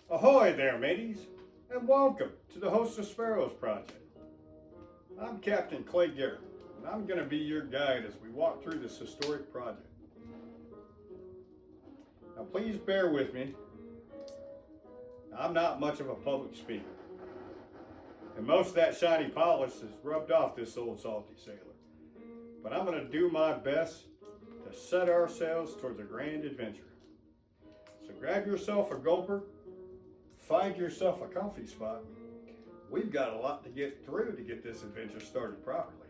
Ahoy there, mateys, and welcome to the Host of Sparrows Project. I'm Captain Clay Garrett, and I'm going to be your guide as we walk through this historic project. Now, please bear with me. I'm not much of a public speaker, and most of that shiny polish has rubbed off this old salty sailor. But I'm going to do my best to set our sails towards a grand adventure. So grab yourself a gulper, find yourself a comfy spot. We've got a lot to get through to get this adventure started properly.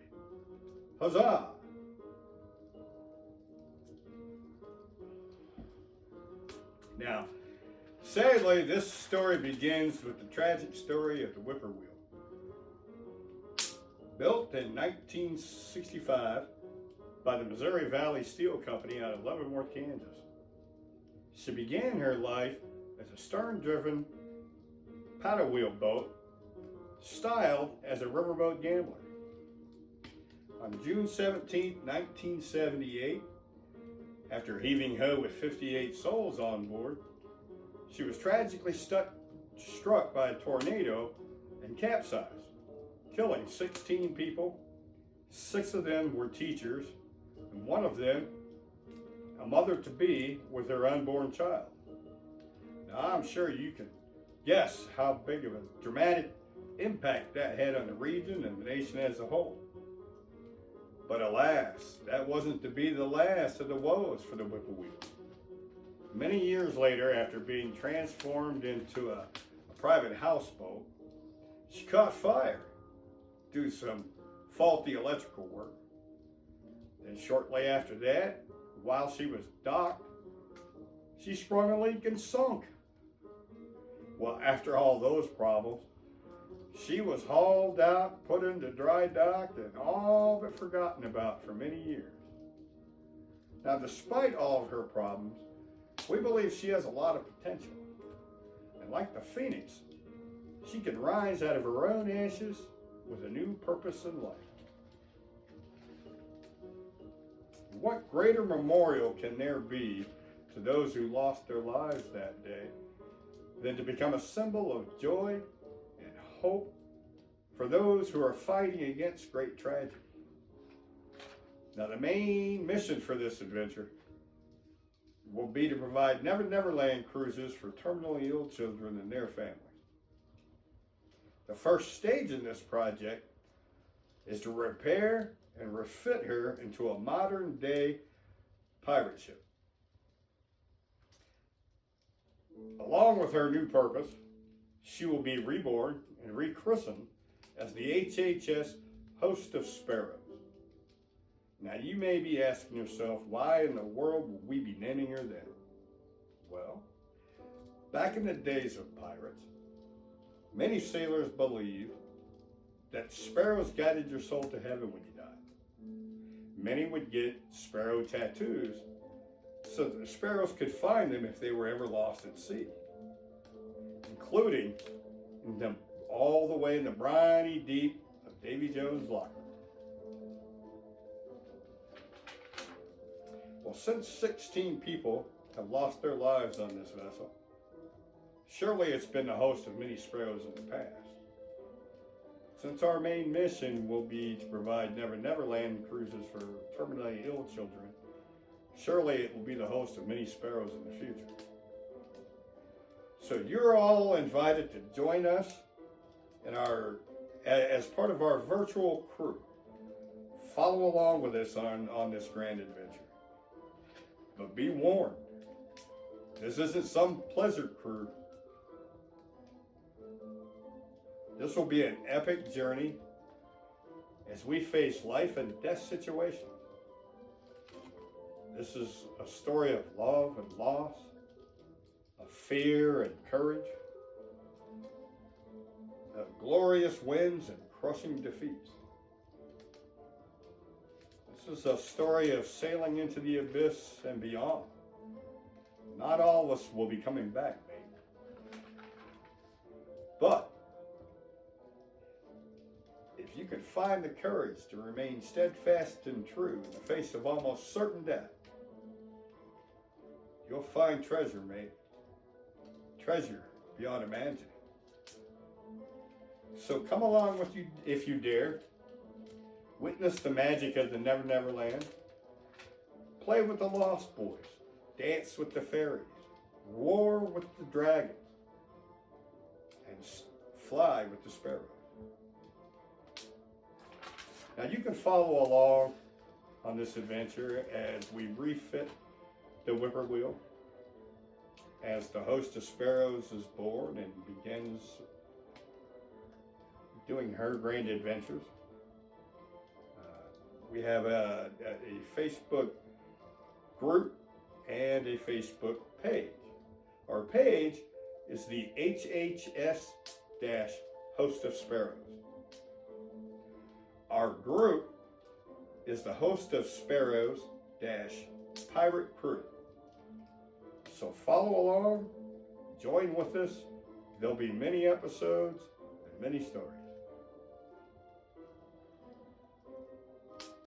Huzzah! Now, sadly, this story begins with the tragic story of the whippoorwill. Built in 1965 by the Missouri Valley Steel Company out of Leavenworth, Kansas. She began her life as a stern-driven paddle wheel boat styled as a riverboat gambler. On June 17, 1978, after heaving ho with 58 souls on board, she was tragically struck by a tornado and capsized, killing 16 people. 6 of them were teachers, and one of them, a mother-to-be with her unborn child. Now, I'm sure you can guess how big of a dramatic impact that had on the region and the nation as a whole. But alas, that wasn't to be the last of the woes for the whippoorwill. Many years later, after being transformed into a private houseboat, she caught fire due to some faulty electrical work. Then shortly after that, while she was docked, she sprung a leak and sunk. Well, after all those problems, she was hauled out, put into dry dock, and all but forgotten about for many years. Now, despite all of her problems, we believe she has a lot of potential. And like the phoenix, she can rise out of her own ashes with a new purpose in life. What greater memorial can there be to those who lost their lives that day than to become a symbol of joy and hope for those who are fighting against great tragedy? Now, the main mission for this adventure will be to provide Never-Neverland cruises for terminally ill children and their families. The first stage in this project is to repair and refit her into a modern-day pirate ship. Along with her new purpose, she will be reborn and rechristened as the HHS Host of Sparrows. Now, you may be asking yourself, why in the world would we be naming her that? Well, back in the days of pirates, many sailors believed that sparrows guided your soul to heaven when you died. Many would get sparrow tattoos so that the sparrows could find them if they were ever lost at sea, including them all the way in the briny deep of Davy Jones' locker. Well, since 16 people have lost their lives on this vessel, surely it's been the host of many sparrows in the past. Since our main mission will be to provide Never-Neverland cruises for terminally ill children, surely it will be the host of many sparrows in the future. So you're all invited to join us as part of our virtual crew. Follow along with us on this grand adventure. But be warned, this isn't some pleasure cruise. This will be an epic journey as we face life and death situations. This is a story of love and loss, of fear and courage, of glorious wins and crushing defeats. This is a story of sailing into the abyss and beyond. Not all of us will be coming back, mate. But if you can find the courage to remain steadfast and true in the face of almost certain death, you'll find treasure, mate. Treasure beyond imagining. So come along with you if you dare. Witness the magic of the Never-Neverland. Play with the Lost Boys. Dance with the fairies. Roar with the dragons. And fly with the sparrows. Now you can follow along on this adventure as we refit the whippoorwill, as the host of Sparrows is born and begins doing her grand adventures. We have a Facebook group and a Facebook page. Our page is the HHS-Host of Sparrows. Our group is the Host of Sparrows Pirate Crew. So follow along, join with us. There'll be many episodes and many stories.